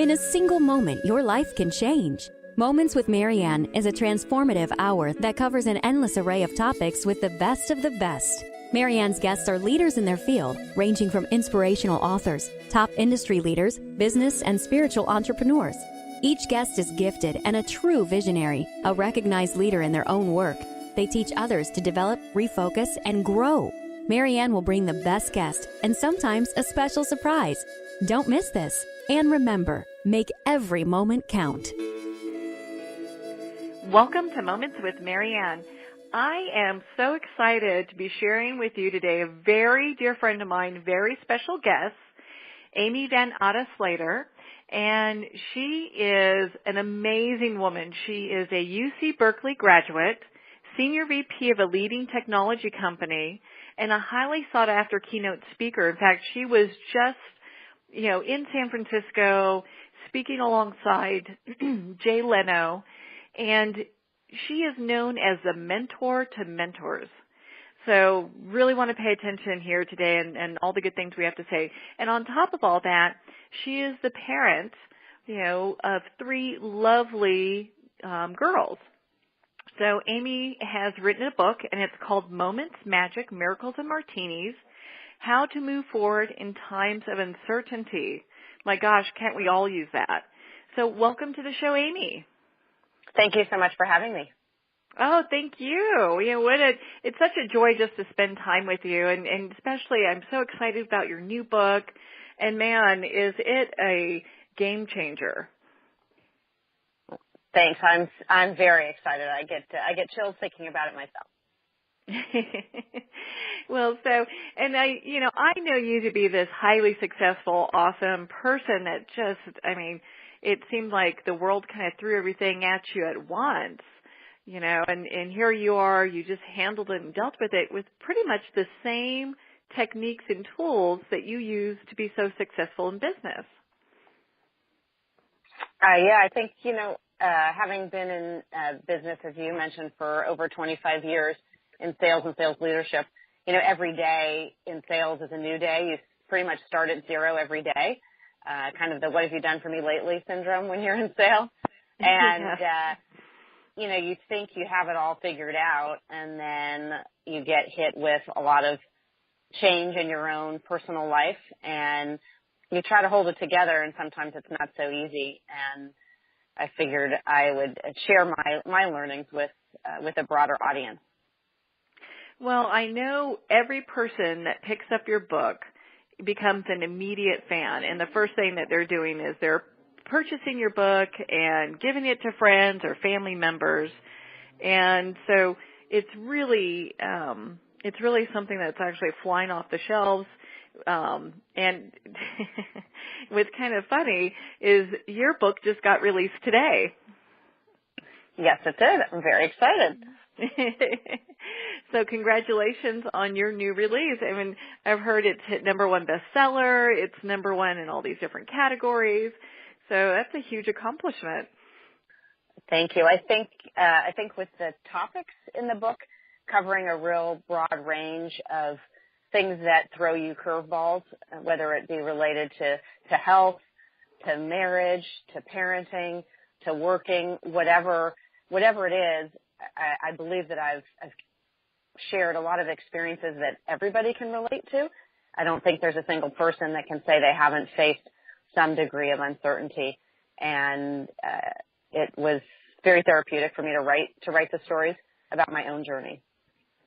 In a single moment, your life can change. Moments with Marianne is a transformative hour that covers an endless array of topics with the best of the best. Marianne's guests are leaders in their field, ranging from inspirational authors, top industry leaders, business and spiritual entrepreneurs. Each guest is gifted and a true visionary, a recognized leader in their own work. They teach others to develop, refocus, and grow. Marianne will bring the best guest and sometimes a special surprise. Don't miss this. And remember, make every moment count. Welcome to Moments with Marianne. I am so excited to be sharing with you today a very dear friend of mine, very special guest, Amy Van Atta Slater. And she is an amazing woman. She is a UC Berkeley graduate, senior VP of a leading technology company, and a highly sought-after keynote speaker. In fact, she was just, in San Francisco speaking alongside Jay Leno, and she is known as the mentor to mentors. So really want to pay attention here today and all the good things we have to say. And on top of all that, she is the parent, of three lovely girls. So Amy has written a book, and it's called Moments, Magic, Miracles, and Martinis, How to Move Forward in Times of Uncertainty. My gosh, can't we all use that? So welcome to the show, Amy. Thank you so much for having me. Oh, thank you. It's such a joy just to spend time with you, and especially I'm so excited about your new book. And man, is it a game changer? Thanks. I'm very excited. I get chills thinking about it myself. Well, I know you to be this highly successful, awesome person that it seemed like the world kind of threw everything at you at once. And here you are, you just handled it and dealt with it with pretty much the same techniques and tools that you use to be so successful in business. I think, having been in business, as you mentioned, for over 25 years in sales and sales leadership, every day in sales is a new day. You pretty much start at zero every day, kind of the what have you done for me lately syndrome when you're in sales. And, you think you have it all figured out, and then you get hit with a lot of change in your own personal life, and you try to hold it together, and sometimes it's not so easy. And I figured I would share my learnings with a broader audience. Well, I know every person that picks up your book becomes an immediate fan, and the first thing that they're doing is they're purchasing your book and giving it to friends or family members. And so it's really something that's actually flying off the shelves. And what's kind of funny is your book just got released today. Yes, it did. I'm very excited. So congratulations on your new release. I've heard it's hit #1 bestseller. It's #1 in all these different categories. So that's a huge accomplishment. Thank you. I think with the topics in the book covering a real broad range of things that throw you curveballs, whether it be related to health, to marriage, to parenting, to working, whatever it is, I believe that I've shared a lot of experiences that everybody can relate to. I don't think there's a single person that can say they haven't faced some degree of uncertainty, and it was very therapeutic for me to write the stories about my own journey.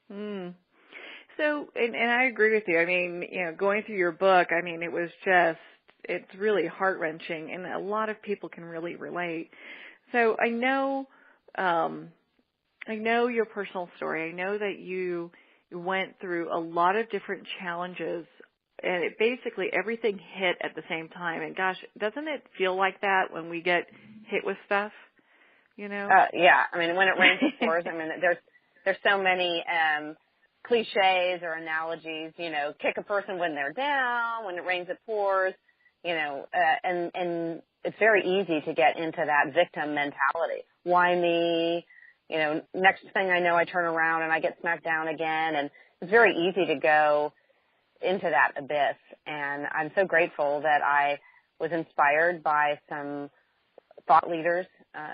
So, and I agree with you. Going through your book, it's really heart-wrenching, and a lot of people can really relate. So I know your personal story. I know that you went through a lot of different challenges, and basically everything hit at the same time. And gosh, doesn't it feel like that when we get hit with stuff? Yeah. When it rains, it pours. There's so many cliches or analogies. Kick a person when they're down. When it rains, it pours. And it's very easy to get into that victim mentality. Why me? Next thing I know, I turn around and I get smacked down again. And it's very easy to go into that abyss. And I'm so grateful that I was inspired by some thought leaders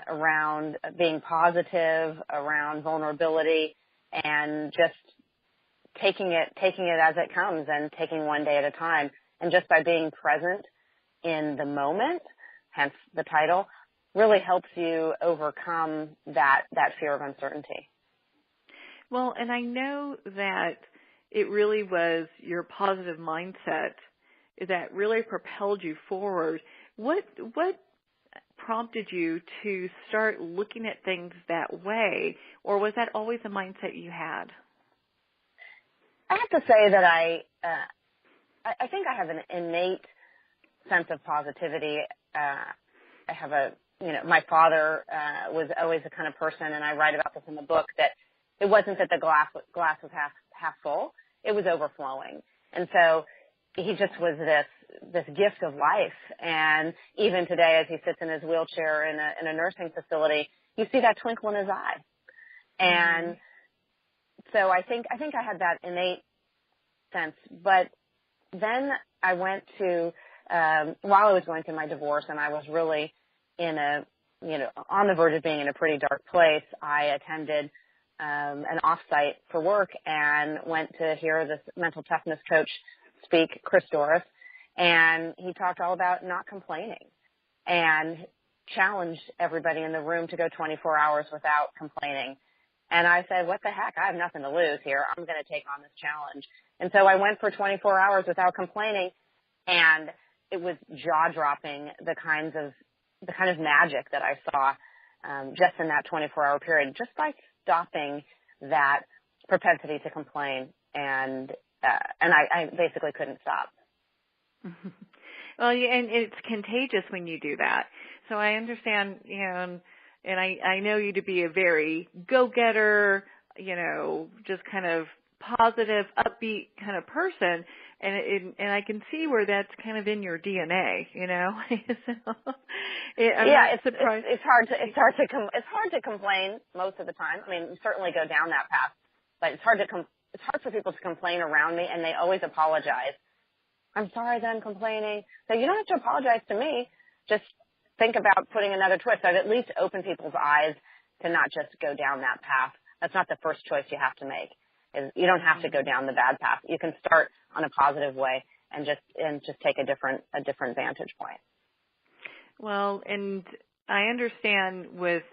around being positive, around vulnerability, and just taking it as it comes and taking one day at a time. And just by being present in the moment, hence the title, really helps you overcome that fear of uncertainty. Well, and I know that it really was your positive mindset that really propelled you forward. What prompted you to start looking at things that way, or was that always a mindset you had? I have to say that I think I have an innate sense of positivity. I have my father was always the kind of person, and I write about this in the book, that it wasn't that the glass was half full, it was overflowing. And so he just was this gift of life. And even today, as he sits in his wheelchair in a nursing facility, you see that twinkle in his eye. And so I think I had that innate sense. But then I went to, while I was going through my divorce and I was really on the verge of being in a pretty dark place, I attended an offsite for work and went to hear this mental toughness coach speak, Chris Doris, and he talked all about not complaining and challenged everybody in the room to go 24 hours without complaining. And I said, what the heck? I have nothing to lose here. I'm going to take on this challenge. And so I went for 24 hours without complaining, and it was jaw-dropping, the kind of magic that I saw just in that 24-hour period, just by stopping that propensity to complain. And I basically couldn't stop. Well, and it's contagious when you do that. So I understand, and I know you to be a very go-getter, just kind of positive, upbeat kind of person, and I can see where that's kind of in your DNA, So, it's hard to complain most of the time. I mean, you certainly go down that path, but it's hard for people to complain around me, and they always apologize. I'm sorry that I'm complaining. So you don't have to apologize to me. Just think about putting another twist. I've at least opened people's eyes to not just go down that path. That's not the first choice you have to make. You don't have to go down the bad path. You can start on a positive way and just take a different vantage point. Well, and I understand with,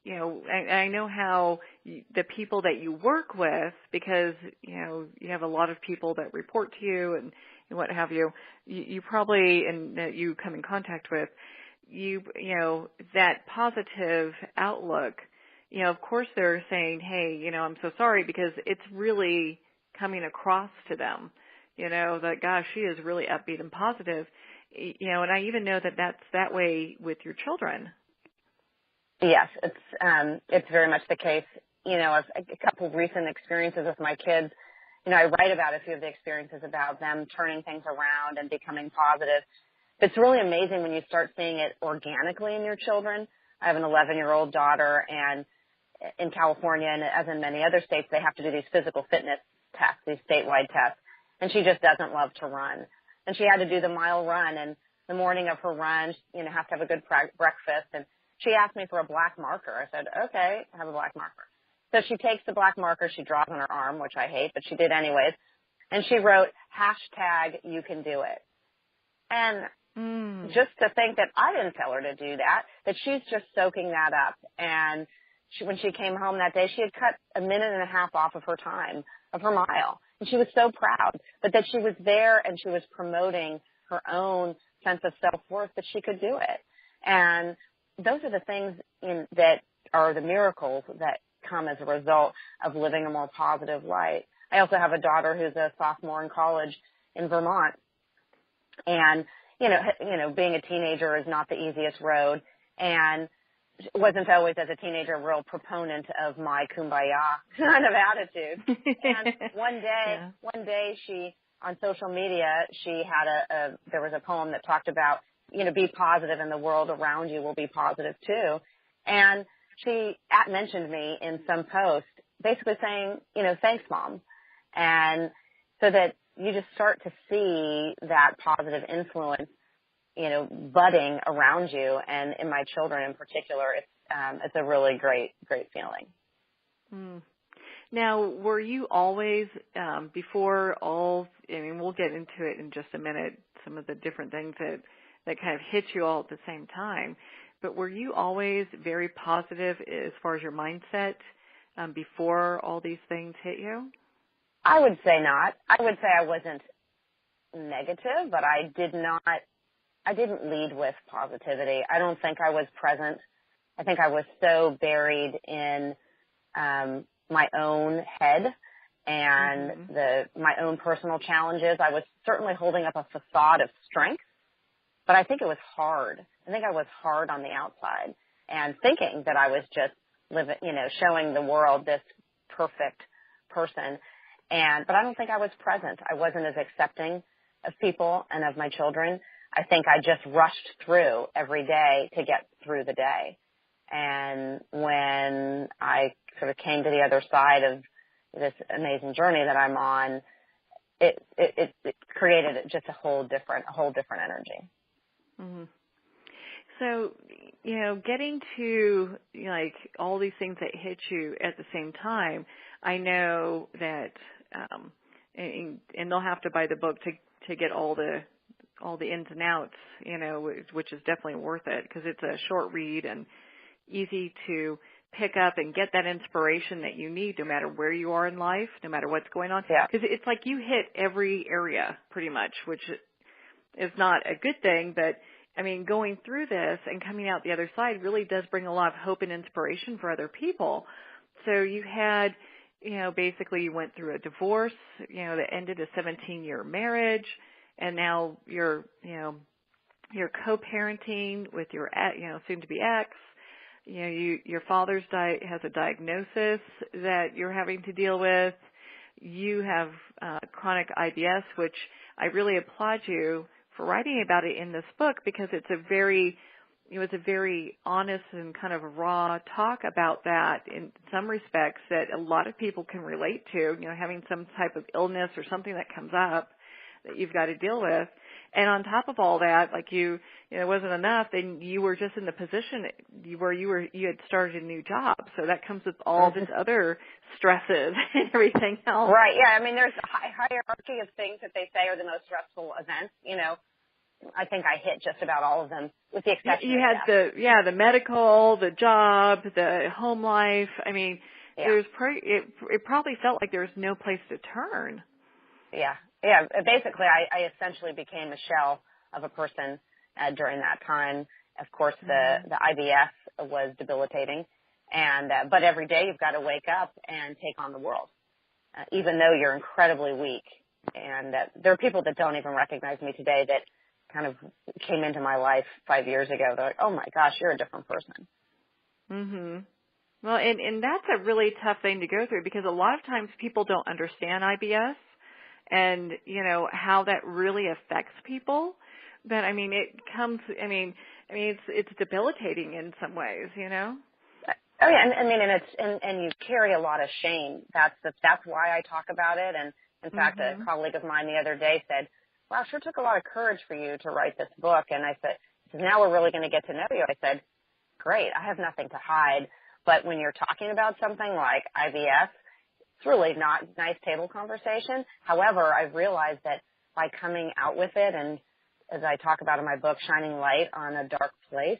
I know how the people that you work with, because, you have a lot of people that report to you and what have you, you probably, and that you come in contact with, that positive outlook, of course they're saying, hey, I'm so sorry, because it's really coming across to them, that, gosh, she is really upbeat and positive, and I even know that that's that way with your children. Yes, it's very much the case. A couple of recent experiences with my kids, I write about a few of the experiences about them turning things around and becoming positive. It's really amazing when you start seeing it organically in your children. I have an 11-year-old daughter, and in California, and as in many other states, they have to do these physical fitness tests, these statewide tests, and she just doesn't love to run. And she had to do the mile run, and the morning of her run, has to have a good breakfast, and she asked me for a black marker. I said, okay, have a black marker. So she takes the black marker, she draws on her arm, which I hate, but she did anyways, and she wrote, #you can do it. And just to think that I didn't tell her to do that she's just soaking that up. And when she came home that day, she had cut a minute and a half off of her time, of her mile. And she was so proud, but that she was there and she was promoting her own sense of self-worth, that she could do it. And those are the things that are the miracles that come as a result of living a more positive life. I also have a daughter who's a sophomore in college in Vermont. And, being a teenager is not the easiest road. And wasn't always, as a teenager, a real proponent of my kumbaya kind of attitude. And one day she, on social media, she had there was a poem that talked about, be positive and the world around you will be positive too. And she mentioned me in some post, basically saying, thanks, Mom. And so that you just start to see that positive influence budding around you, and in my children in particular, it's a really great feeling. Mm. Now, were you always, before all, we'll get into it in just a minute, some of the different things that kind of hit you all at the same time, but were you always very positive as far as your mindset before all these things hit you? I would say not. I would say I wasn't negative, but I didn't lead with positivity. I don't think I was present. I think I was so buried in my own head and my own personal challenges. I was certainly holding up a facade of strength, but I think it was hard. I think I was hard on the outside and thinking that I was just showing the world this perfect person. But I don't think I was present. I wasn't as accepting of people and of my children. I think I just rushed through every day to get through the day. And when I sort of came to the other side of this amazing journey that I'm on, it created just a whole different energy. Mm-hmm. So, getting to all these things that hit you at the same time, I know that, and they'll have to buy the book to get all the ins and outs, which is definitely worth it because it's a short read and easy to pick up and get that inspiration that you need no matter where you are in life, no matter what's going on. Yeah. Because it's like you hit every area pretty much, which is not a good thing, but going through this and coming out the other side really does bring a lot of hope and inspiration for other people. So you had, basically you went through a divorce, that ended a 17-year marriage, and now you're co-parenting with your, soon-to-be ex. Your father's has a diagnosis that you're having to deal with. You have chronic IBS, which I really applaud you for writing about it in this book because it was a very honest and kind of raw talk about that in some respects that a lot of people can relate to, having some type of illness or something that comes up that you've got to deal with. And on top of all that, it wasn't enough, then you were just in the position where you had started a new job. So that comes with all this other stresses and everything else. Right, yeah. There's a hierarchy of things that they say are the most stressful events, I think I hit just about all of them, with the exception you of had the medical, the job, the home life. It probably felt like there was no place to turn. Yeah. Basically, I essentially became a shell of a person during that time. Of course, the IBS was debilitating, but every day you've got to wake up and take on the world, even though you're incredibly weak. And there are people that don't even recognize me today that kind of came into my life 5 years ago. They're like, oh my gosh, you're a different person. Mhm. Well, and that's a really tough thing to go through because a lot of times people don't understand IBS and, how that really affects people. But it comes, it's debilitating in some ways, Oh yeah. And you carry a lot of shame. That's why I talk about it. And in fact, a colleague of mine the other day said, wow, sure took a lot of courage for you to write this book. And I said, now we're really going to get to know you. I said, great, I have nothing to hide. But when you're talking about something like IBS, it's really not nice table conversation. However, I've realized that by coming out with it, and as I talk about in my book, shining light on a dark place,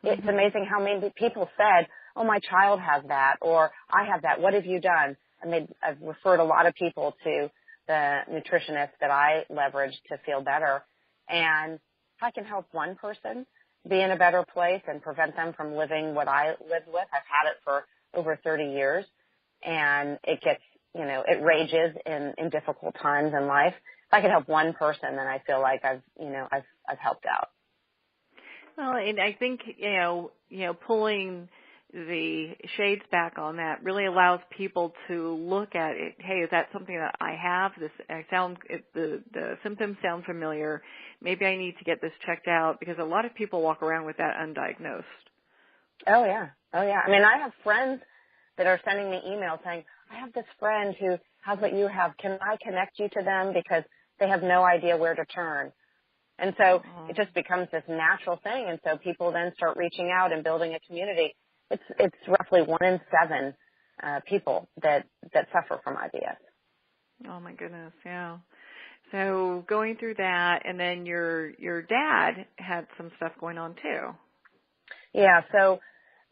it's amazing how many people said, oh, my child has that, or I have that. What have you done? And I've referred a lot of people to the nutritionist that I leverage to feel better. And if I can help one person be in a better place and prevent them from living what I lived with, I've had it for over 30 years, and it gets, it rages in difficult times in life. If I can help one person, then I feel like I've helped out. Well, and I think, pulling the shades back on that really allows people to look at it. Hey, is that something that I have? The symptoms sound familiar. Maybe I need to get this checked out because a lot of people walk around with that undiagnosed. Oh yeah. I have friends that are sending me emails saying, I have this friend who has what you have. Can I connect you to them because they have no idea where to turn? And so it just becomes this natural thing. And so people then start reaching out and building a community. It's roughly 1 in 7 people that suffer from IBS. Oh my goodness, yeah. So going through that, and then your dad had some stuff going on too. Yeah, so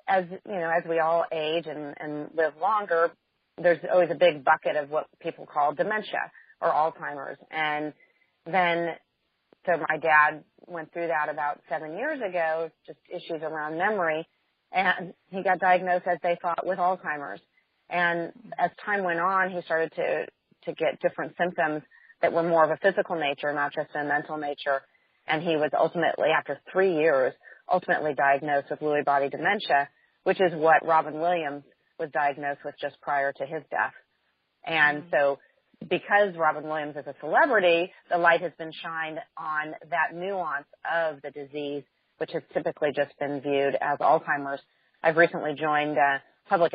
as you know, as we all age and live longer, there's always a big bucket of what people call dementia or Alzheimer's. And then, so my dad went through that about 7 years ago, just issues around memory, and he got diagnosed, as they thought, with Alzheimer's. And as time went on, he started to get different symptoms that were more of a physical nature, not just a mental nature. And he was ultimately, after 3 years, ultimately diagnosed with Lewy Body Dementia, which is what Robin Williams was diagnosed with just prior to his death. And so because Robin Williams is a celebrity, the light has been shined on that nuance of the disease, which has typically just been viewed as Alzheimer's. I've recently joined a public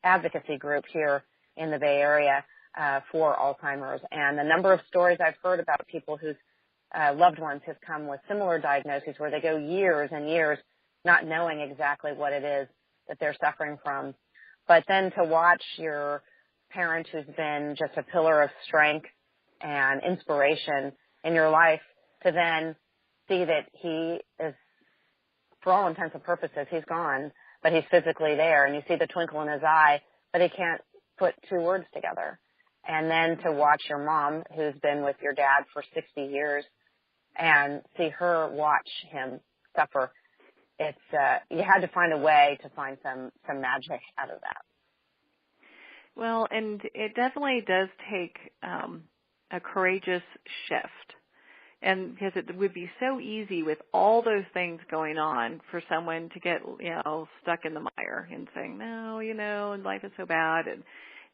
advocacy group here in the Bay Area for Alzheimer's, and the number of stories I've heard about people whose loved ones have come with similar diagnoses where they go years and years not knowing exactly what it is that they're suffering from. But then to watch your parent who's been just a pillar of strength and inspiration in your life, to then see that he is, for all intents and purposes, he's gone, but he's physically there, and you see the twinkle in his eye, but he can't put 2 words together. And then to watch your mom, who's been with your dad for 60 years, and see her watch him suffer, it's you had to find a way to find some magic out of that. Well, and it definitely does take a courageous shift. And because it would be so easy with all those things going on for someone to get, stuck in the mire and saying, no, and life is so bad and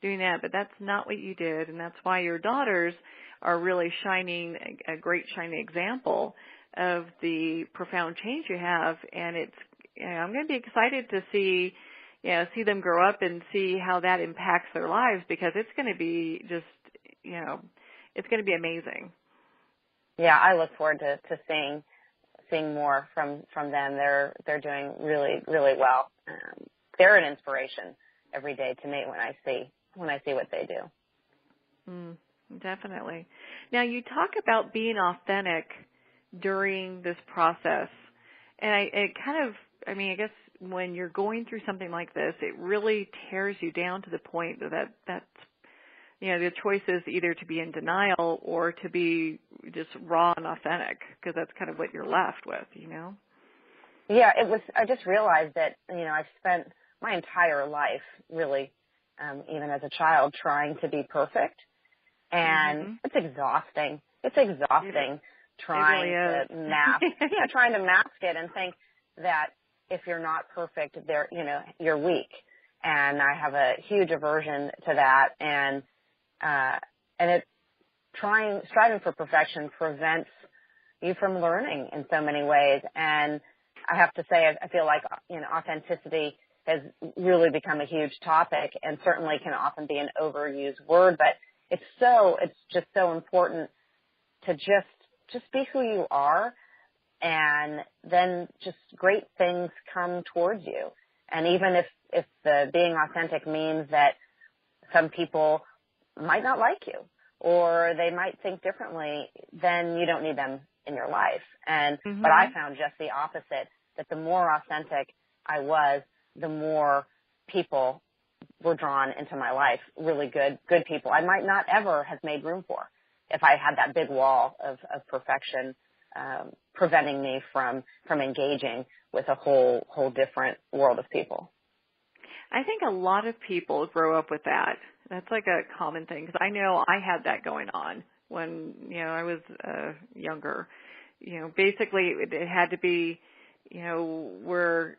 doing that. But that's not what you did. And that's why your daughters are really shining, a great shining example of the profound change you have. And it's, I'm going to be excited to see them grow up and see how that impacts their lives, because it's going to be just, it's going to be amazing. Yeah, I look forward to seeing more from them. They're doing really, really well. They're an inspiration every day to me when I see what they do. Definitely. Now, you talk about being authentic during this process, and I guess when you're going through something like this, it really tears you down to the point that's the choice is either to be in denial or to be just raw and authentic, because that's kind of what you're left with, Yeah, I just realized that, I've spent my entire life really, even as a child, trying to be perfect. And it's exhausting. It's exhausting trying to mask it and think that if you're not perfect, you're weak. And I have a huge aversion to that. And striving for perfection prevents you from learning in so many ways. And I have to say, I feel like, authenticity has really become a huge topic, and certainly can often be an overused word, but it's just so important to just be who you are, and then just great things come towards you. And even if the being authentic means that some people might not like you, or they might think differently, then you don't need them in your life. But I found just the opposite, that the more authentic I was, the more people were drawn into my life, really good people I might not ever have made room for if I had that big wall of perfection preventing me from engaging with a whole different world of people. I think a lot of people grow up with that. That's like a common thing, because I know I had that going on when, I was younger. Basically it had to be, where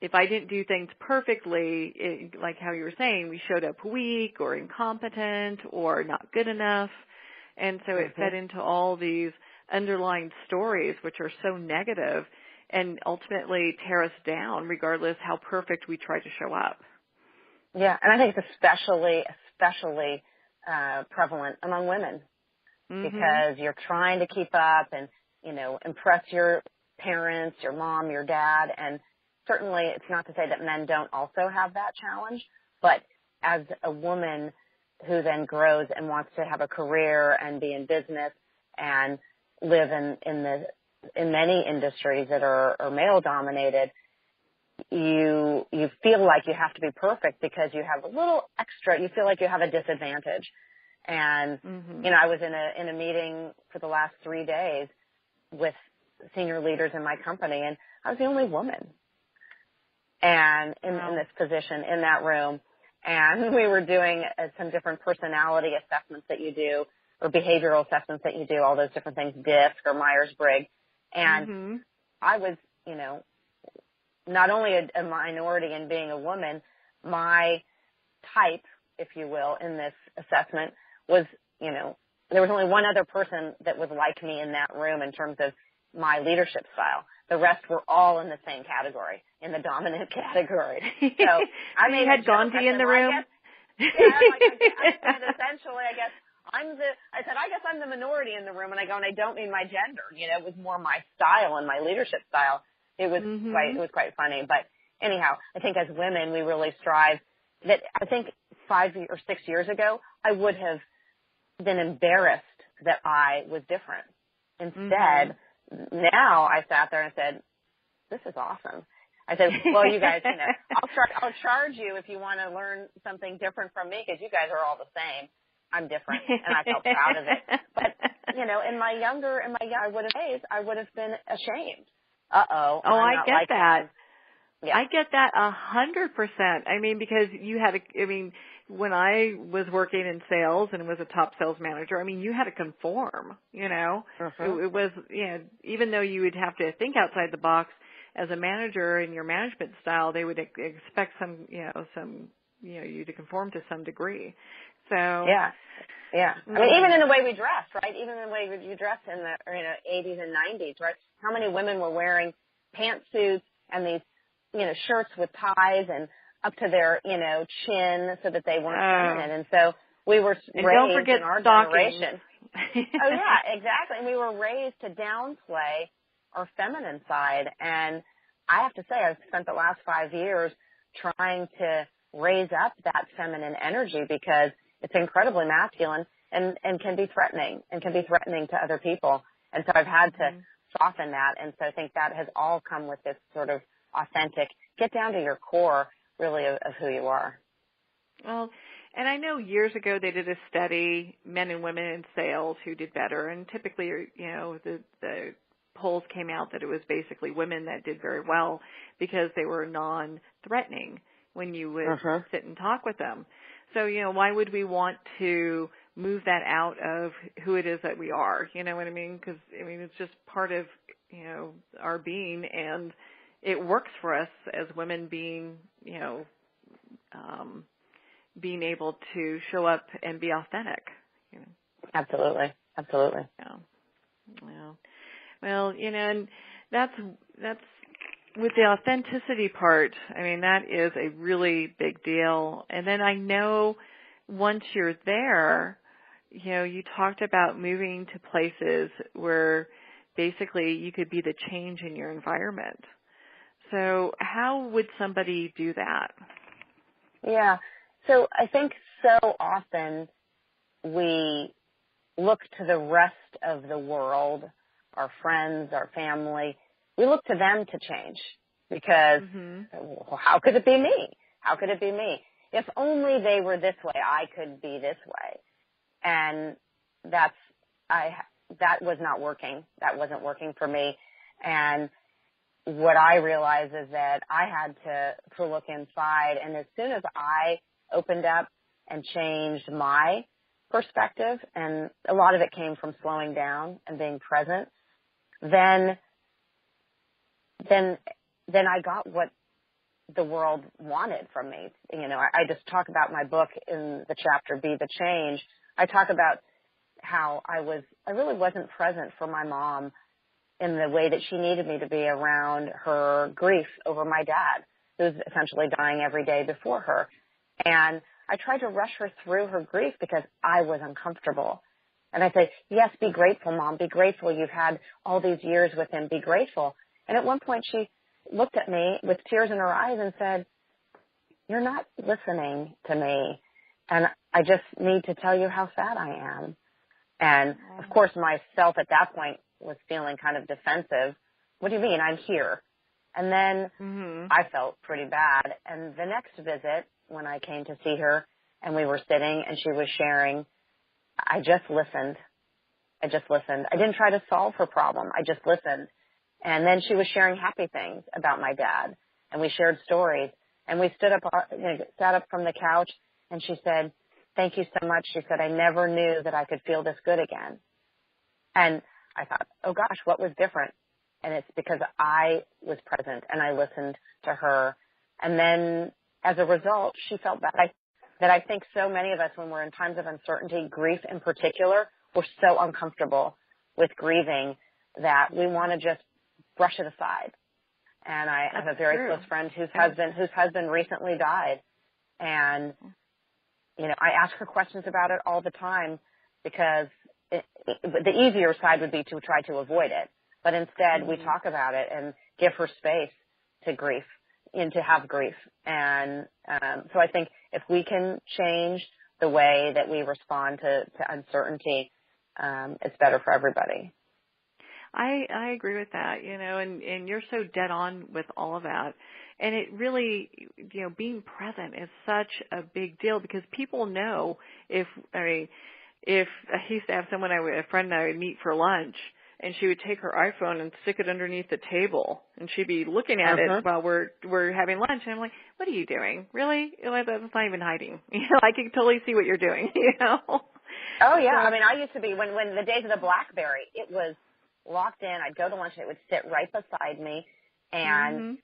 if I didn't do things perfectly, like how you were saying, we showed up weak or incompetent or not good enough. And so it fed into all these underlying stories, which are so negative and ultimately tear us down regardless how perfect we try to show up. Yeah, and I think it's especially prevalent among women, because you're trying to keep up and impress your parents, your mom, your dad. And certainly it's not to say that men don't also have that challenge, but as a woman who then grows and wants to have a career and be in business and live in many industries that are male dominated, you feel like you have to be perfect because you have a little extra, you feel like you have a disadvantage. And, I was in a meeting for the last 3 days with senior leaders in my company, and I was the only woman and in this position in that room. And we were doing some different personality assessments that you do, or behavioral assessments that you do, all those different things, DISC or Myers-Briggs. And I was, not only a minority in being a woman, my type, if you will, in this assessment was, there was only one other person that was like me in that room in terms of my leadership style. The rest were all in the same category, in the dominant category. So I you had Gandhi in the room? Essentially, I guess I guess I'm the minority in the room, and I don't mean my gender. It was more my style and my leadership style. It was quite funny. But anyhow, I think as women, we really strive that I think 5 or 6 years ago, I would have been embarrassed that I was different. Instead, now I sat there and said, this is awesome. I said, well, you guys, I'll charge you if you want to learn something different from me because you guys are all the same. I'm different, and I felt proud of it. But, in my younger, I would have been ashamed. Oh, I get that. Yeah. I get that 100%. I mean, because you had when I was working in sales and was a top sales manager, you had to conform, It was, even though you would have to think outside the box as a manager in your management style, they would expect you to conform to some degree. So yeah. Even in the way we dressed, right? Even in the way you dressed in the 80s and 90s, right? How many women were wearing pantsuits and these shirts with ties and up to their chin so that they weren't feminine, and so we were raised in our generation. Oh yeah, exactly. And we were raised to downplay our feminine side, and I have to say I've spent the last 5 years trying to raise up that feminine energy because it's incredibly masculine and can be threatening to other people. And so I've had to soften that. And so I think that has all come with this sort of authentic, get down to your core really of who you are. Well, and I know years ago they did a study, men and women in sales who did better. And typically, the polls came out that it was basically women that did very well because they were non-threatening when you would sit and talk with them. So, why would we want to move that out of who it is that we are? You know what I mean? Because, it's just part of, our being, and it works for us as women being, being able to show up and be authentic. Absolutely. Yeah. Well, and that's with the authenticity part, that is a really big deal. And then I know once you're there, you talked about moving to places where basically you could be the change in your environment. So how would somebody do that? Yeah. So I think so often we look to the rest of the world, our friends, our family. We look to them to change because, well, how could it be me? How could it be me? If only they were this way, I could be this way. And that was not working. That wasn't working for me. And what I realized is that I had to look inside. And as soon as I opened up and changed my perspective, and a lot of it came from slowing down and being present, then I got what the world wanted from me. I just talk about my book in the chapter, Be the Change. I talk about how I really wasn't present for my mom in the way that she needed me to be around her grief over my dad, who was essentially dying every day before her. And I tried to rush her through her grief because I was uncomfortable. And I say, yes, be grateful, Mom. Be grateful. You've had all these years with him. Be grateful. And at one point she looked at me with tears in her eyes and said, you're not listening to me. And I just need to tell you how sad I am. And of course, myself at that point was feeling kind of defensive. What do you mean? I'm here. And then I felt pretty bad. And the next visit, when I came to see her and we were sitting and she was sharing, I just listened. I didn't try to solve her problem. I just listened. And then she was sharing happy things about my dad. And we shared stories. And we sat up from the couch, and she said, thank you so much. She said, I never knew that I could feel this good again. And I thought, oh gosh, what was different? And it's because I was present and I listened to her. And then as a result, she felt that I think so many of us, when we're in times of uncertainty, grief in particular, we're so uncomfortable with grieving that we want to just brush it aside. And I have a very close friend whose husband recently died. And, I ask her questions about it all the time because the easier side would be to try to avoid it. But instead, we talk about it and give her space to grief and to have grief. And so I think if we can change the way that we respond to uncertainty, it's better for everybody. I agree with that, and you're so dead on with all of that. And it really, being present is such a big deal because people know if I used to have a friend and I would meet for lunch, and she would take her iPhone and stick it underneath the table, and she'd be looking at it while we're having lunch. And I'm like, what are you doing? Really? That's not even hiding. I can totally see what you're doing, Oh, yeah. I mean, I used to be, when the days of the BlackBerry, it was locked in. I'd go to lunch and it would sit right beside me. And,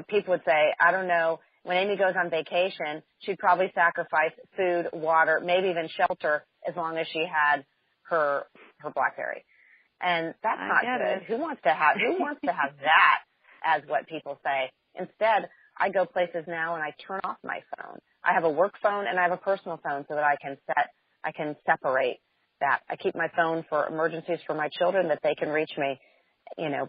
people would say, I don't know, when Amy goes on vacation, she'd probably sacrifice food, water, maybe even shelter as long as she had her BlackBerry. And that's not good. Who wants to have that as what people say? Instead, I go places now and I turn off my phone. I have a work phone and I have a personal phone so that I can separate that. I keep my phone for emergencies for my children that they can reach me,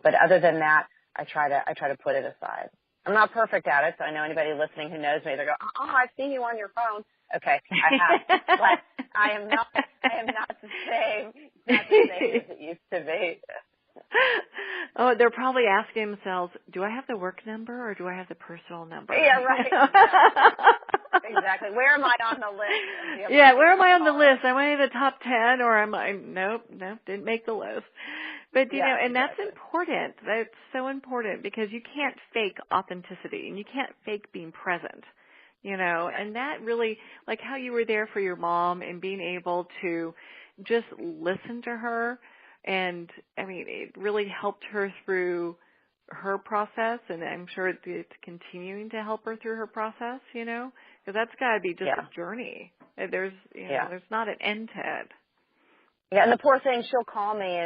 but other than that, I try to put it aside. I'm not perfect at it, so I know anybody listening who knows me, they go, oh, I've seen you on your phone. Okay, I have, but I am not the same as it used to be. Oh, they're probably asking themselves, do I have the work number or do I have the personal number? Yeah, right. Exactly. Where am I on the list? Yeah, where am I on the list? Am I in the top 10 or am I, nope, didn't make the list. But, and that's important. That's so important because you can't fake authenticity and you can't fake being present, and that really, like how you were there for your mom and being able to just listen to her. And, it really helped her through her process, and I'm sure it's continuing to help her through her process, because that's got to be just a journey. There's not an end to it. Yeah, and the poor thing, she'll call me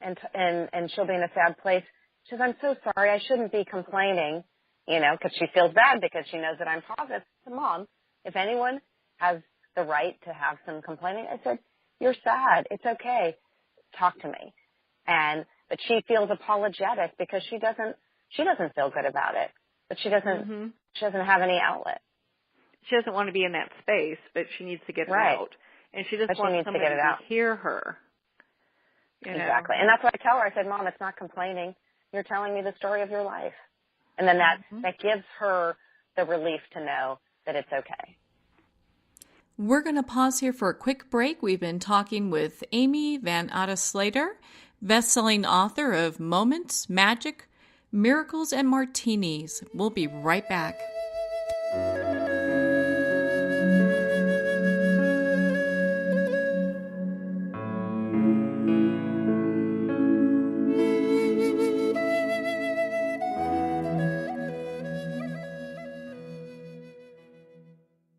and she'll be in a sad place. She says, I'm so sorry, I shouldn't be complaining, because she feels bad because she knows that I'm positive. I said, Mom, if anyone has the right to have some complaining, I said, you're sad. It's okay. Talk to me. But she feels apologetic because she doesn't feel good about it, but she doesn't have any outlet. She doesn't want to be in that space, but she needs to get it out. And she just wants somebody to hear her. Exactly. And that's what I tell her. I said, Mom, it's not complaining. You're telling me the story of your life. And then that gives her the relief to know that it's okay. We're going to pause here for a quick break. We've been talking with Amy Van Atta Slater, best-selling author of Moments, Magic, Miracles, and Martinis. We'll be right back.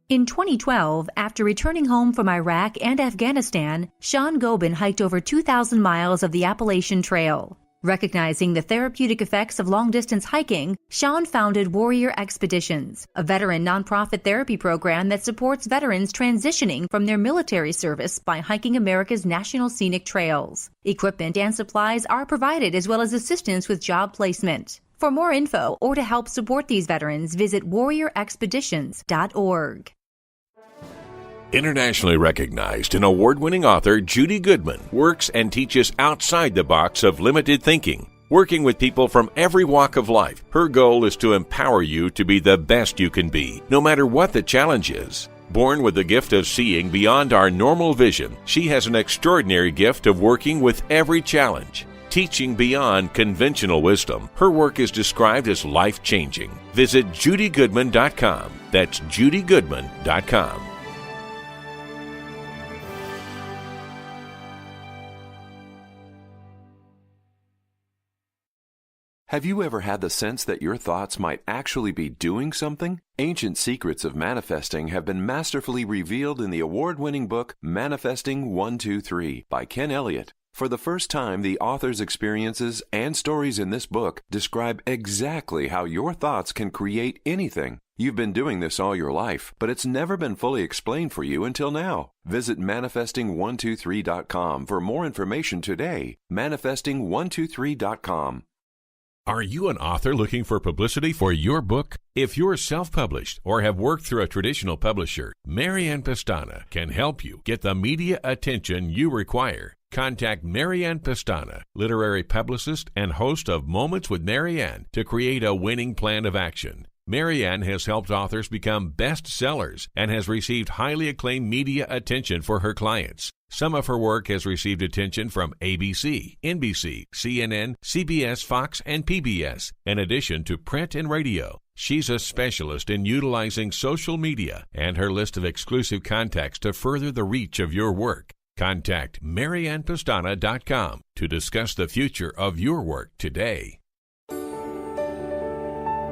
In 2012, after returning home from Iraq and Afghanistan, Sean Gobin hiked over 2,000 miles of the Appalachian Trail. Recognizing the therapeutic effects of long-distance hiking, Sean founded Warrior Expeditions, a veteran nonprofit therapy program that supports veterans transitioning from their military service by hiking America's national scenic trails. Equipment and supplies are provided, as well as assistance with job placement. For more info or to help support these veterans, visit warriorexpeditions.org. Internationally recognized and award-winning author Judy Goodman works and teaches outside the box of limited thinking. Working with people from every walk of life, her goal is to empower you to be the best you can be, no matter what the challenge is. Born with the gift of seeing beyond our normal vision, she has an extraordinary gift of working with every challenge. Teaching beyond conventional wisdom, her work is described as life-changing. Visit judygoodman.com. That's judygoodman.com. Have you ever had the sense that your thoughts might actually be doing something? Ancient secrets of manifesting have been masterfully revealed in the award-winning book Manifesting 1-2-3 by Ken Elliott. For the first time, the author's experiences and stories in this book describe exactly how your thoughts can create anything. You've been doing this all your life, but it's never been fully explained for you until now. Visit manifesting123.com for more information today. Manifesting123.com. Are you an author looking for publicity for your book? If you're self-published or have worked through a traditional publisher, Marianne Pestana can help you get the media attention you require. Contact Marianne Pestana, literary publicist and host of Moments with Marianne, to create a winning plan of action. Marianne has helped authors become bestsellers and has received highly acclaimed media attention for her clients. Some of her work has received attention from ABC, NBC, CNN, CBS, Fox, and PBS, in addition to print and radio. She's a specialist in utilizing social media and her list of exclusive contacts to further the reach of your work. Contact MariannePestana.com to discuss the future of your work today.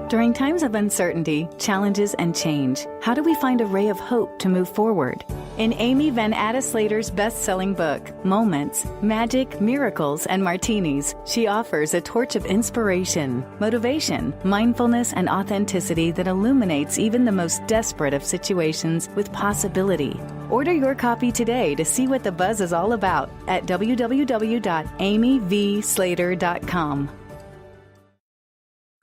During times of uncertainty, challenges, and change, how do we find a ray of hope to move forward? In Amy Van Atta Slater's best-selling book, Moments, Magic, Miracles, and Martinis, she offers a torch of inspiration, motivation, mindfulness, and authenticity that illuminates even the most desperate of situations with possibility. Order your copy today to see what the buzz is all about at www.amyvslater.com.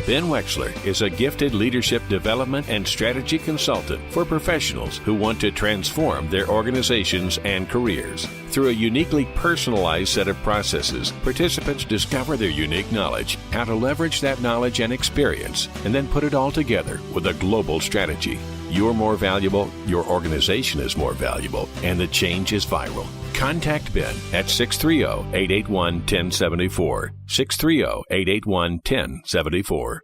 Ben Wexler is a gifted leadership development and strategy consultant for professionals who want to transform their organizations and careers. Through a uniquely personalized set of processes, participants discover their unique knowledge, how to leverage that knowledge and experience, and then put it all together with a global strategy. You're more valuable, your organization is more valuable, and the change is viral. Contact Ben at 630-881-1074, 630-881-1074.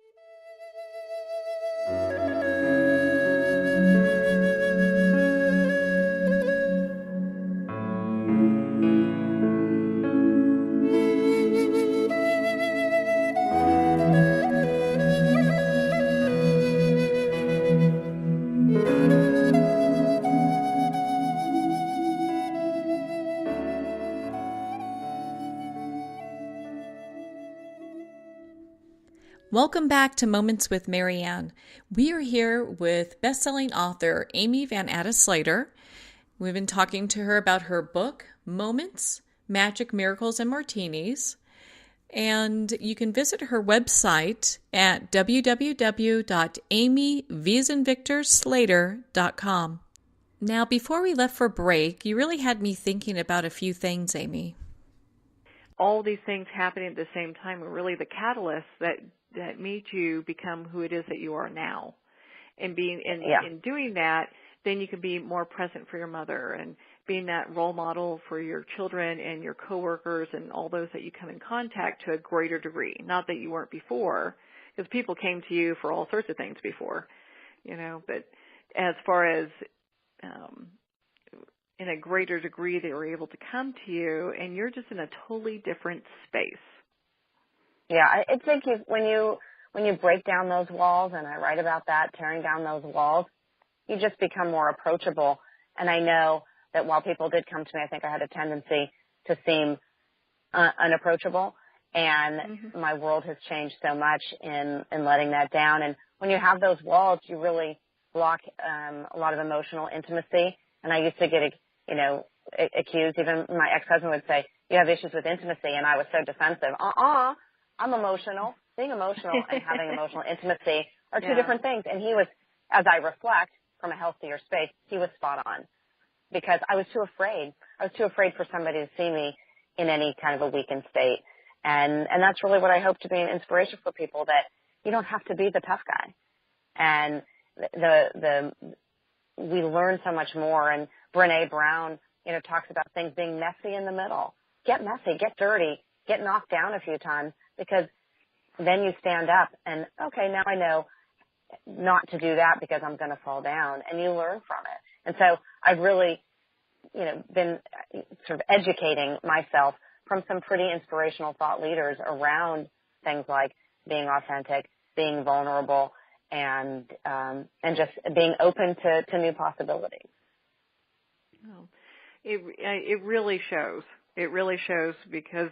Welcome back to Moments with Marianne. We are here with best-selling author Amy Van Atta Slater. We've been talking to her about her book, Moments, Magic, Miracles, and Martinis. And you can visit her website at www.amyvsinvictorslater.com. Now, before we left for break, you really had me thinking about a few things, Amy. All these things happening at the same time are really the catalysts that made you become who it is that you are now. And in doing that, then you can be more present for your mother and being that role model for your children and your coworkers and all those that you come in contact to a greater degree. Not that you weren't before, because people came to you for all sorts of things before, but as far as in a greater degree, they were able to come to you, and you're just in a totally different space. Yeah, I think when you break down those walls, and I write about that, tearing down those walls, you just become more approachable. And I know that while people did come to me, I think I had a tendency to seem unapproachable. And my world has changed so much in letting that down. And when you have those walls, you really block a lot of emotional intimacy. And I used to get, accused. Even my ex-husband would say, "You have issues with intimacy," and I was so defensive. I'm emotional. Being emotional and having emotional intimacy are two different things. And he was, as I reflect from a healthier space, he was spot on, because I was too afraid. I was too afraid for somebody to see me in any kind of a weakened state. And that's really what I hope to be an inspiration for people, that you don't have to be the tough guy. And we learn so much more. And Brené Brown, talks about things being messy in the middle. Get messy, get dirty, get knocked down a few times, because then you stand up and, okay, now I know not to do that because I'm going to fall down, and you learn from it. And so I've really, been sort of educating myself from some pretty inspirational thought leaders around things like being authentic, being vulnerable, and just being open to new possibilities. Oh, it really shows. It really shows, because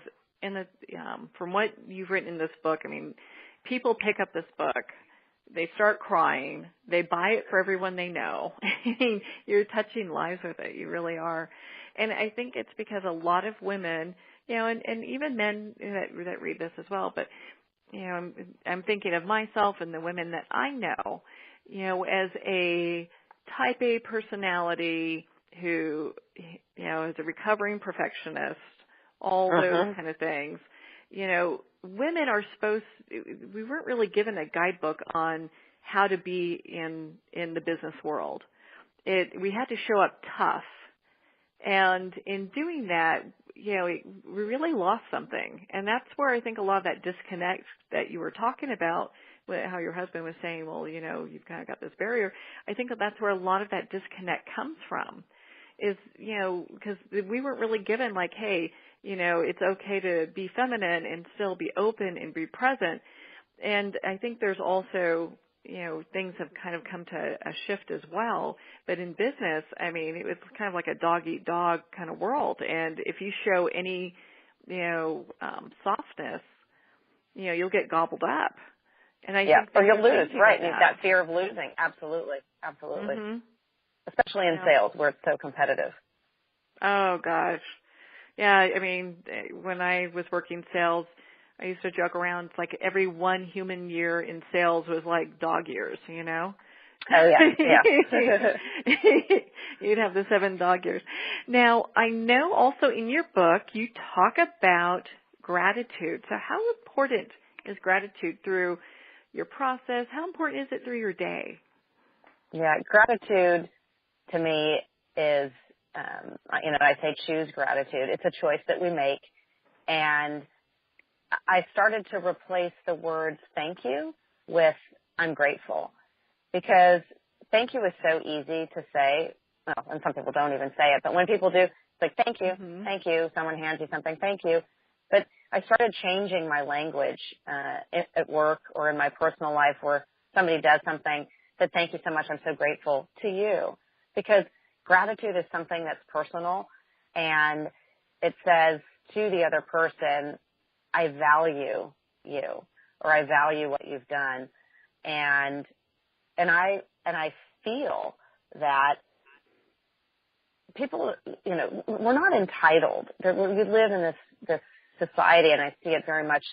from what you've written in this book, I mean, people pick up this book, they start crying, they buy it for everyone they know. You're touching lives with it. You really are. And I think it's because a lot of women, and even men that read this as well, but, I'm thinking of myself and the women that I know, as a type A personality who, is a recovering perfectionist, all those kind of things. Women are we weren't really given a guidebook on how to be in the business world. We had to show up tough. And in doing that, we really lost something. And that's where I think a lot of that disconnect that you were talking about, how your husband was saying, well, you've kind of got this barrier. I think that's where a lot of that disconnect comes from, is, because we weren't really given like, hey, it's okay to be feminine and still be open and be present. And I think there's also, things have kind of come to a shift as well. But in business, I mean, it was kind of like a dog-eat-dog kind of world. And if you show any, softness, you'll get gobbled up. And I think or you'll lose, right? That fear of losing. Absolutely. Absolutely. Especially in sales, where it's so competitive. Oh, gosh. Yeah, I mean, when I was working sales, I used to joke around, it's like every one human year in sales was like dog years, Oh, yeah. You'd have the 7 dog years. Now, I know also in your book you talk about gratitude. So how important is gratitude through your process? How important is it through your day? Yeah, gratitude to me is, I say choose gratitude. It's a choice that we make. And I started to replace the words thank you with I'm grateful, because thank you is so easy to say. Well, and some people don't even say it, but when people do, it's like, thank you, thank you. Someone hands you something, thank you. But I started changing my language at work or in my personal life, where somebody does something, that thank you so much, I'm so grateful to you. Because gratitude is something that's personal, and it says to the other person, I value you, or I value what you've done. And I feel that people, we're not entitled. We live in this society, and I see it very much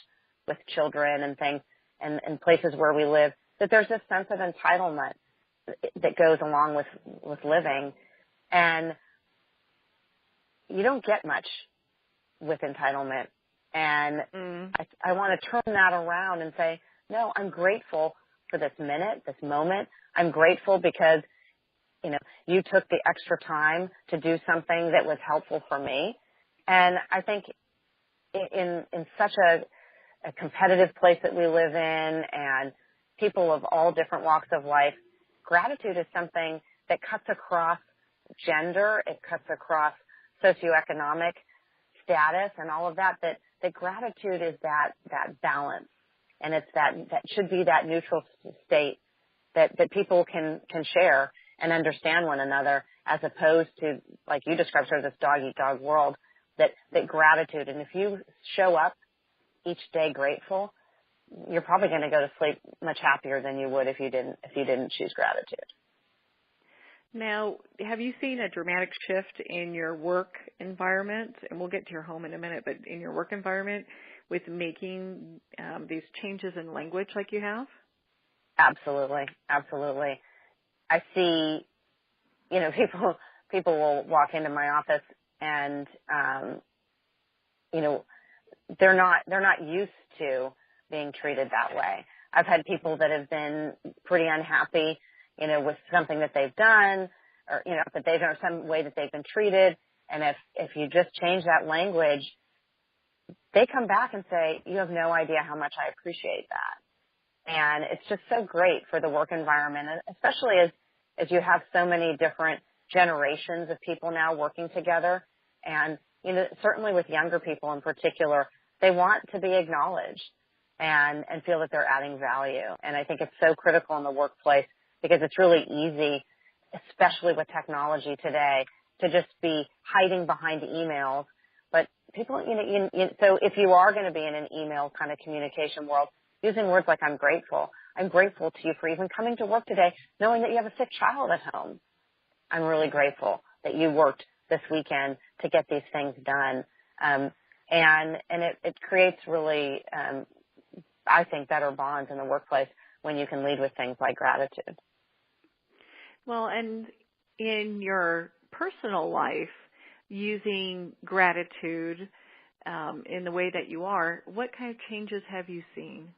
with children and things, and places where we live, that there's this sense of entitlement that goes along with living. And you don't get much with entitlement. And I want to turn that around and say, no, I'm grateful for this minute, this moment. I'm grateful because, you took the extra time to do something that was helpful for me. And I think in such a competitive place that we live in, and people of all different walks of life, gratitude is something that cuts across gender, it cuts across socioeconomic status and all of that gratitude is that balance. And it's that should be that neutral state that people can share and understand one another, as opposed to, like you described, sort of this dog-eat-dog world, that gratitude. And if you show up each day grateful, you're probably going to go to sleep much happier than you would if you didn't choose gratitude. Now, have you seen a dramatic shift in your work environment? And we'll get to your home in a minute, but in your work environment with making these changes in language like you have? Absolutely. Absolutely. I see, people will walk into my office and, they're not used to being treated that way. I've had people that have been pretty unhappy, with something that they've done or, that they've done some way that they've been treated. And if you just change that language, they come back and say, you have no idea how much I appreciate that. And it's just so great for the work environment, especially as you have so many different generations of people now working together. And, certainly with younger people in particular, they want to be acknowledged and feel that they're adding value. And I think it's so critical in the workplace because it's really easy, especially with technology today, to just be hiding behind emails. But people, so if you are going to be in an email kind of communication world, using words like I'm grateful to you for even coming to work today, knowing that you have a sick child at home. I'm really grateful that you worked this weekend to get these things done. And it creates really, I think, better bonds in the workplace when you can lead with things like gratitude. Well, and in your personal life, using gratitude in the way that you are, what kind of changes have you seen?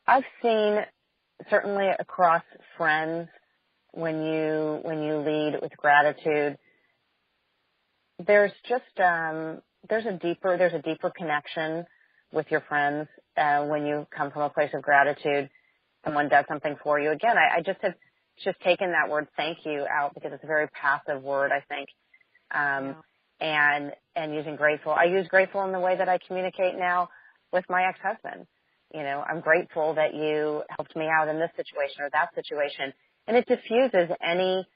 I've seen certainly across friends when you lead with gratitude, there's just there's a deeper connection with your friends when you come from a place of gratitude. Someone does something for you. Again, I just have just taken that word "thank you" out because it's a very passive word, I think. And using grateful, I use grateful in the way that I communicate now with my ex-husband. I'm grateful that you helped me out in this situation or that situation. And it diffuses any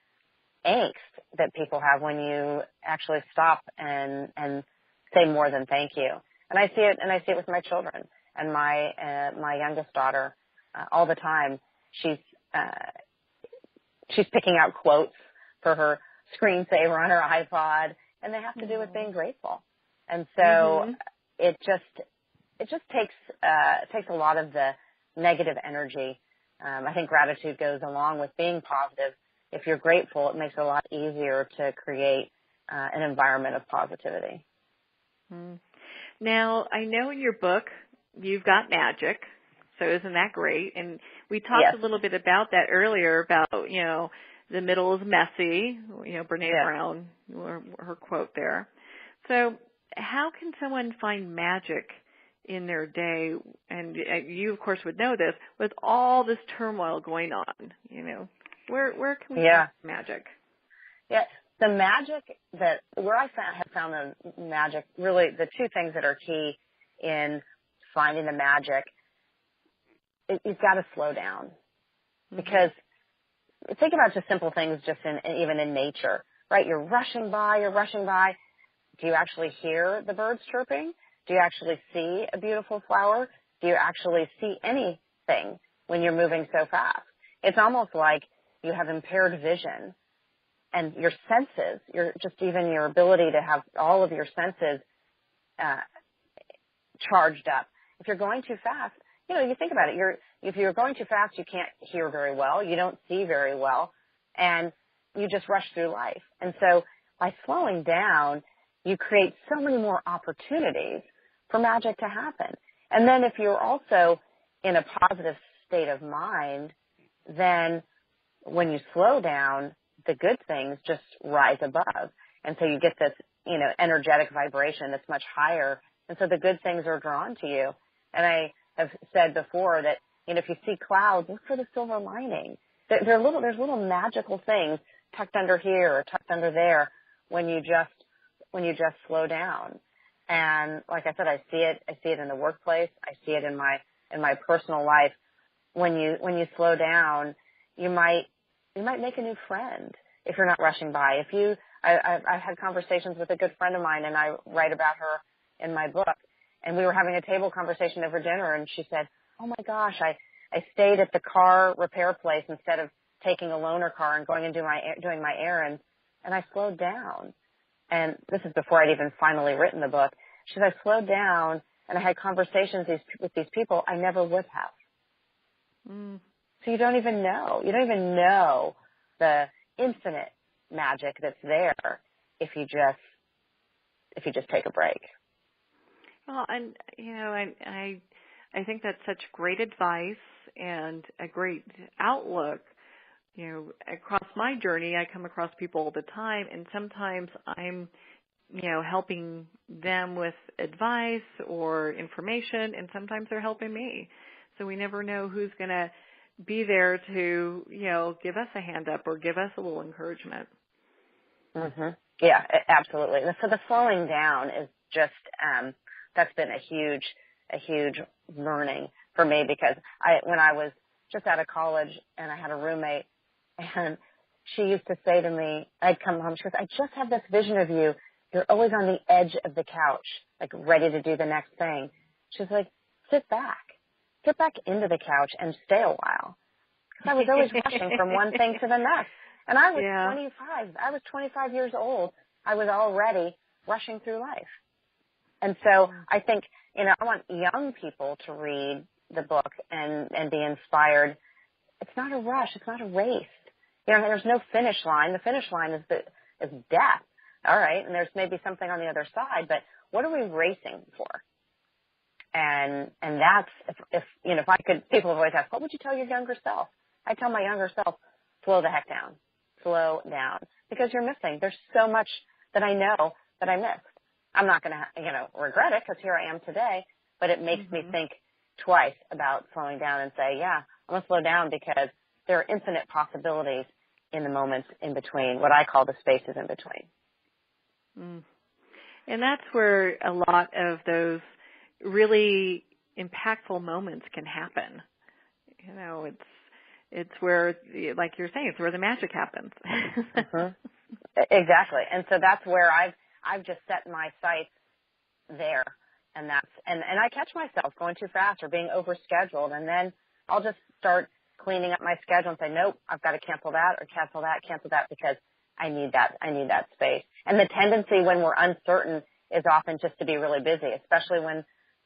angst that people have when you actually stop and say more than thank you. And I see it with my children and my youngest daughter all the time. She's picking out quotes for her screensaver on her iPod, and they have to do with being grateful. And so it just takes a lot of the negative energy. I think gratitude goes along with being positive. If you're grateful, it makes it a lot easier to create an environment of positivity. Now, I know in your book you've got magic, so isn't that great? And we talked a little bit about that earlier about, the middle is messy, Brene Brown, her quote there. So how can someone find magic in their day? And you, of course, would know this, with all this turmoil going on, where can we find magic? Yeah, the magic where I have found the magic, really the two things that are key in finding the magic, you've got to slow down. Because think about just simple things just even in nature, right? You're rushing by. Do you actually hear the birds chirping? Do you actually see a beautiful flower? Do you actually see anything when you're moving so fast? It's almost like you have impaired vision and your senses, even your ability to have all of your senses charged up. If you're going too fast, you think about it. If you're going too fast, you can't hear very well. You don't see very well, and you just rush through life. And so by slowing down, you create so many more opportunities for magic to happen. And then if you're also in a positive state of mind, then when you slow down, the good things just rise above. And so you get this, energetic vibration that's much higher. And so the good things are drawn to you. And I have said before that, if you see clouds, look for the silver lining. There's little magical things tucked under here or tucked under there when you just slow down. And like I said, I see it in the workplace. I see it in my personal life. When you slow down, you might make a new friend if you're not rushing by. I've had conversations with a good friend of mine, and I write about her in my book. And we were having a table conversation over dinner, and she said, oh, my gosh, I stayed at the car repair place instead of taking a loaner car and going and doing my errands, and I slowed down. And this is before I'd even finally written the book. She said, I slowed down, and I had conversations with these people I never would have. Mm. So you don't even know. You don't even know the infinite magic that's there if you just take a break. Well, and I think that's such great advice and a great outlook. Across my journey, I come across people all the time, and sometimes I'm, helping them with advice or information, and sometimes they're helping me. So we never know who's going to be there to, give us a hand up or give us a little encouragement. Mm-hmm. Yeah, absolutely. So the slowing down is just, that's been a huge learning for me, because when I was just out of college and I had a roommate, and she used to say to me, I'd come home, she goes, I just have this vision of you. You're always on the edge of the couch, like ready to do the next thing. She's like, sit back into the couch and stay a while. Because I was always rushing from one thing to the next. And I was 25. I was 25 years old. I was already rushing through life. And so I think, I want young people to read the book and be inspired. It's not a rush. It's not a race. There's no finish line. The finish line is death. All right. And there's maybe something on the other side, but what are we racing for? And that's, if I could, people have always asked, what would you tell your younger self? I tell my younger self, slow the heck down. Slow down. Because you're missing. There's so much that I know that I missed. I'm not going to, regret it, because here I am today, but it makes me think twice about slowing down and say, yeah, I'm going to slow down, because there are infinite possibilities in the moments in between, what I call the spaces in between. Mm. And that's where a lot of those really impactful moments can happen. It's where, like you're saying, it's where the magic happens. Exactly. And so that's where I've just set my sights there. And I catch myself going too fast or being overscheduled, and then I'll just start cleaning up my schedule and say, nope, I've got to cancel that, because I need that space. And the tendency when we're uncertain is often just to be really busy, especially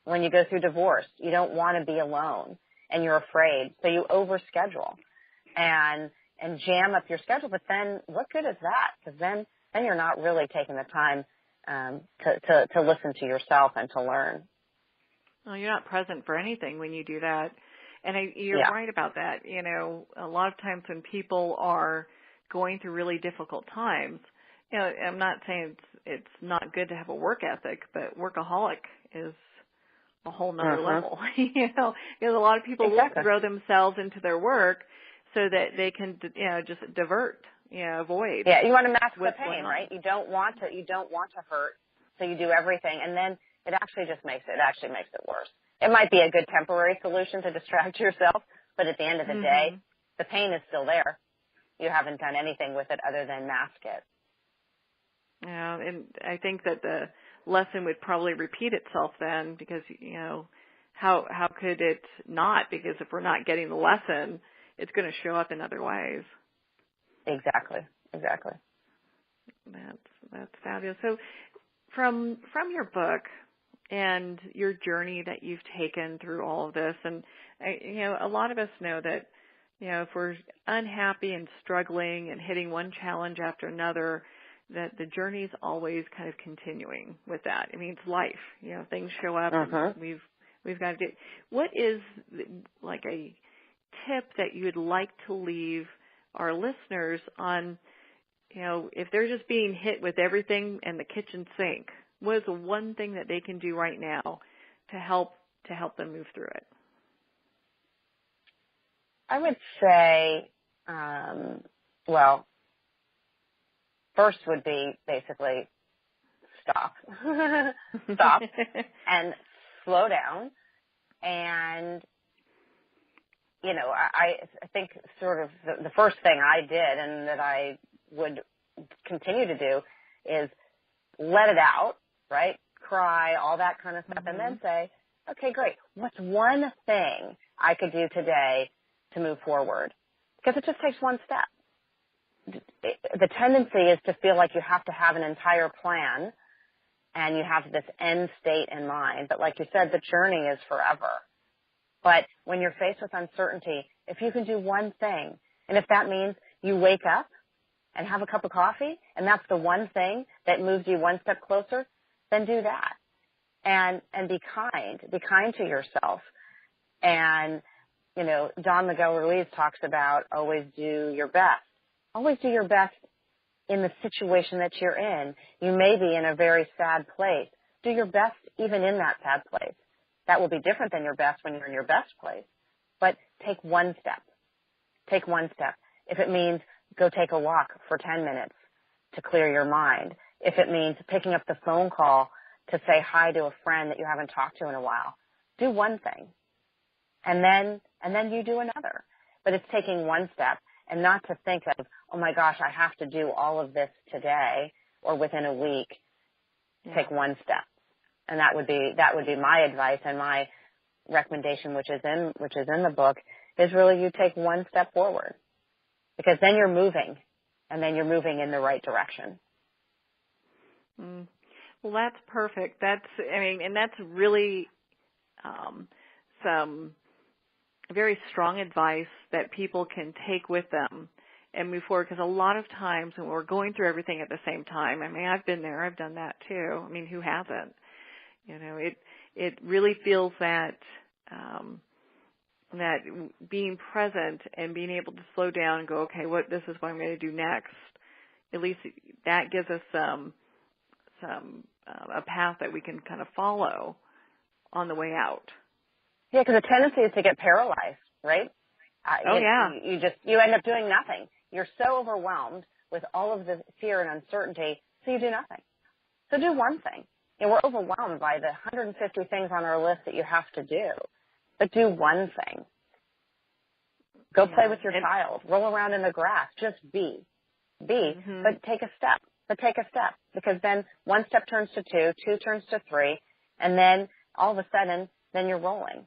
when you go through divorce. You don't want to be alone, and you're afraid, so you overschedule and jam up your schedule. But then what good is that? Because then you're not really taking the time to listen to yourself and to learn. Well, you're not present for anything when you do that. And you're right about that. A lot of times when people are going through really difficult times, I'm not saying it's not good to have a work ethic, but workaholic is a whole nother level. Because a lot of people will throw themselves into their work so that they can, just divert, avoid. Yeah, you want to mask the pain, right? You don't want to hurt, so you do everything, and then it actually makes it worse. It might be a good temporary solution to distract yourself, but at the end of the day, the pain is still there. You haven't done anything with it other than mask it. Yeah, and I think that the lesson would probably repeat itself then, because, how could it not? Because if we're not getting the lesson, it's going to show up in other ways. Exactly. That's fabulous. So from your book and your journey that you've taken through all of this, and a lot of us know that if we're unhappy and struggling and hitting one challenge after another, that the journey is always kind of continuing with that. I mean, it's life. Things show up. And we've got to do. What is like a tip that you would like to leave our listeners on? If they're just being hit with everything and the kitchen sink, what is the one thing that they can do right now to help them move through it? I would say, first would be basically stop and slow down. And, I think sort of the first thing I did and that I would continue to do is let it out, right? cry, all that kind of stuff, and then say, okay, great. What's one thing I could do today to move forward? Because it just takes one step. The tendency is to feel like you have to have an entire plan and you have this end state in mind. But like you said, the journey is forever. But when you're faced with uncertainty, if you can do one thing, and if that means you wake up and have a cup of coffee, and that's the one thing that moves you one step closer, then do that. And be kind to yourself. And, you know, Don Miguel Ruiz talks about always do your best. Always do your best in the situation that you're in. You may be in a very sad place. Do your best even in that sad place. That will be different than your best when you're in your best place. But take one step. Take one step. If it means go take a walk for 10 minutes to clear your mind. If it means picking up the phone call to say hi to a friend that you haven't talked to in a while, do one thing. And then you do another. But it's taking one step and not to think of, oh my gosh, I have to do all of this today or within a week. Take one step. And that would be my advice and my recommendation, which is in the book, is really you take one step forward. Because then you're moving, and then you're moving in the right direction. Well, that's perfect. That's really some very strong advice that people can take with them and move forward. Because a lot of times when we're going through everything at the same time, I mean, I've been there, I've done that too. I mean, who hasn't? You know, it really feels that that being present and being able to slow down and go, okay, this is what I'm going to do next. At least that gives us a path that we can kind of follow on the way out. Yeah, because the tendency is to get paralyzed, right? You end up doing nothing. You're so overwhelmed with all of the fear and uncertainty, so you do nothing. So do one thing. You know, we're overwhelmed by the 150 things on our list that you have to do, but do one thing. Go play with your child. Roll around in the grass. Just be. But take a step. Because then one step turns to two turns to three, and then all of a sudden, then you're rolling.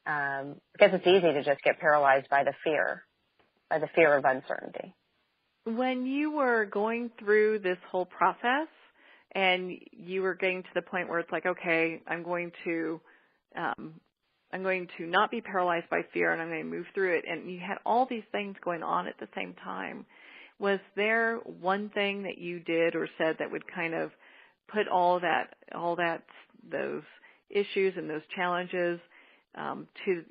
Because it's easy to just get paralyzed by the fear of uncertainty. When you were going through this whole process and you were getting to the point where it's like, okay, I'm going to not be paralyzed by fear and I'm going to move through it, and you had all these things going on at the same time, was there one thing that you did or said that would kind of put those issues and those challenges to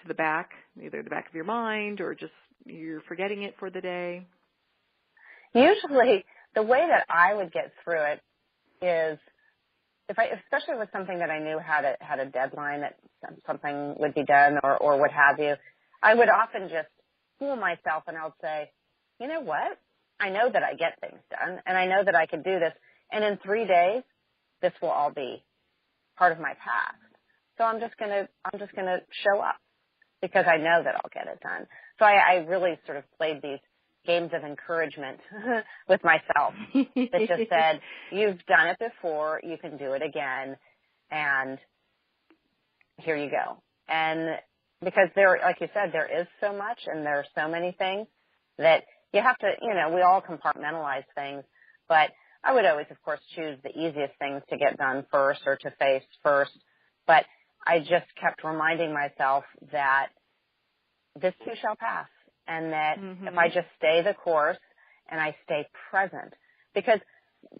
the back, either the back of your mind or just you're forgetting it for the day? Usually, the way that I would get through it is, especially with something that I knew had a deadline that something would be done or what have you, I would often just fool myself and I would say, you know what? I know that I get things done and I know that I can do this, and in 3 days, this will all be part of my past. So I'm just gonna show up because I know that I'll get it done. So I really sort of played these games of encouragement with myself that just said, you've done it before, you can do it again, and here you go. And because like you said, there is so much and there are so many things that you have to, we all compartmentalize things, but I would always, of course, choose the easiest things to get done first or to face first. But I just kept reminding myself that this too shall pass, and that if I just stay the course and I stay present, because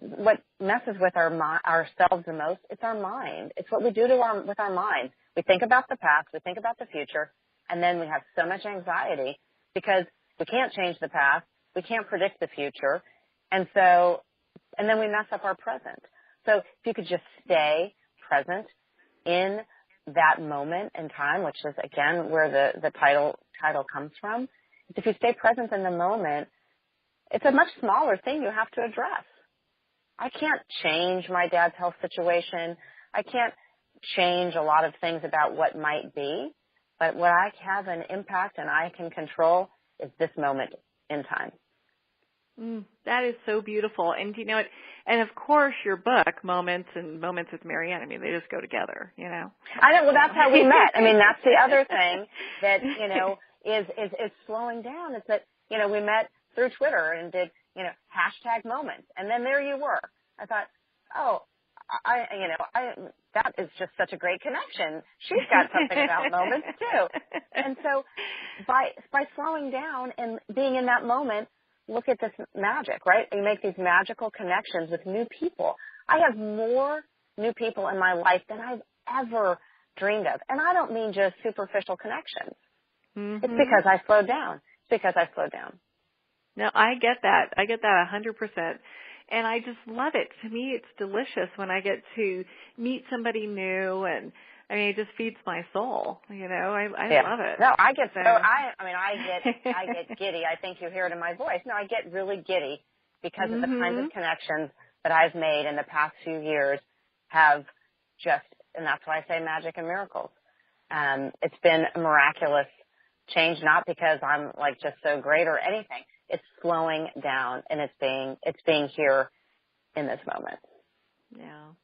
what messes with ourselves the most, it's our mind. It's what we do with our minds. We think about the past, we think about the future, and then we have so much anxiety because we can't change the past, we can't predict the future, and then we mess up our present. So if you could just stay present in that moment in time, which is, again, where the title comes from. If you stay present in the moment, it's a much smaller thing you have to address. I can't change my dad's health situation. I can't change a lot of things about what might be, but what I have an impact and I can control is this moment in time. That is so beautiful. And you know what? And of course, your book, Moments with Marianne, I mean, they just go together, you know. I know. Well, that's how we met. I mean, that's the other thing that, you know, is slowing down. Is that, you know, we met through Twitter and did, you know, #moments. And then there you were. I thought, oh, that is just such a great connection. She's got something about moments too. And so by slowing down and being in that moment, look at this magic, right? You make these magical connections with new people. I have more new people in my life than I've ever dreamed of. And I don't mean just superficial connections. Mm-hmm. It's because I slowed down. No, I get that. 100%. And I just love it. To me, it's delicious when I get to meet somebody new, and I mean, it just feeds my soul. You know, I love it. No, I get I get giddy. I think you hear it in my voice. No, I get really giddy because of the kinds of connections that I've made in the past few years have just, and that's why I say magic and miracles. It's been a miraculous change, not because I'm like just so great or anything. It's slowing down, and it's being here in this moment. Yeah.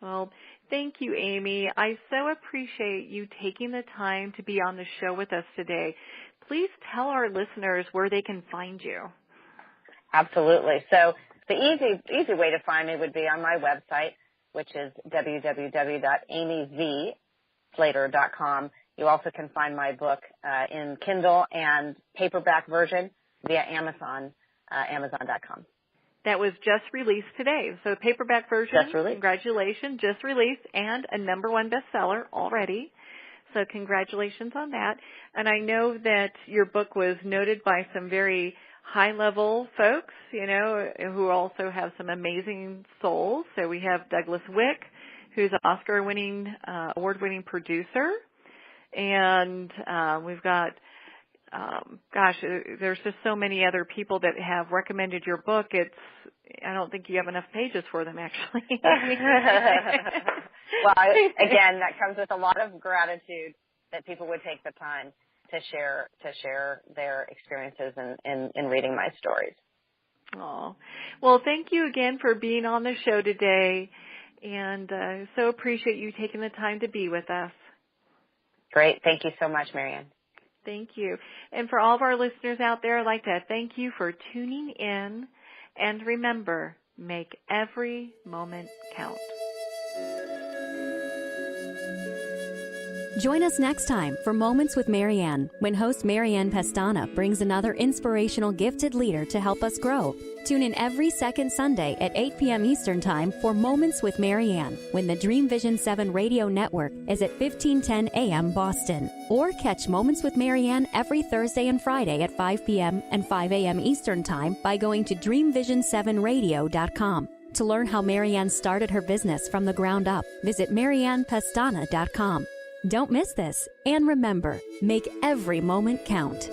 Well, thank you, Amy. I so appreciate you taking the time to be on the show with us today. Please tell our listeners where they can find you. Absolutely. So the easy way to find me would be on my website, which is www.amyvslater.com. You also can find my book in Kindle and paperback version via Amazon, Amazon.com. That was just released today. So paperback version, just released. Congratulations, just released, and a #1 bestseller already. So congratulations on that. And I know that your book was noted by some very high-level folks, you know, who also have some amazing souls. So we have Douglas Wick, who's an Oscar-winning, award-winning producer. And we've got there's just so many other people that have recommended your book. I don't think you have enough pages for them, actually. Well, again, that comes with a lot of gratitude that people would take the time to share their experiences in reading my stories. Oh, well, thank you again for being on the show today, and so appreciate you taking the time to be with us. Great. Thank you so much, Marianne. Thank you. And for all of our listeners out there, I'd like to thank you for tuning in. And remember, make every moment count. Join us next time for Moments with Marianne, when host Marianne Pestana brings another inspirational gifted leader to help us grow. Tune in every second Sunday at 8 p.m. Eastern Time for Moments with Marianne, when the Dream Vision 7 radio network is at 1510 a.m. Boston. Or catch Moments with Marianne every Thursday and Friday at 5 p.m. and 5 a.m. Eastern Time by going to dreamvision7radio.com. To learn how Marianne started her business from the ground up, visit mariannepestana.com. Don't miss this, and remember, make every moment count.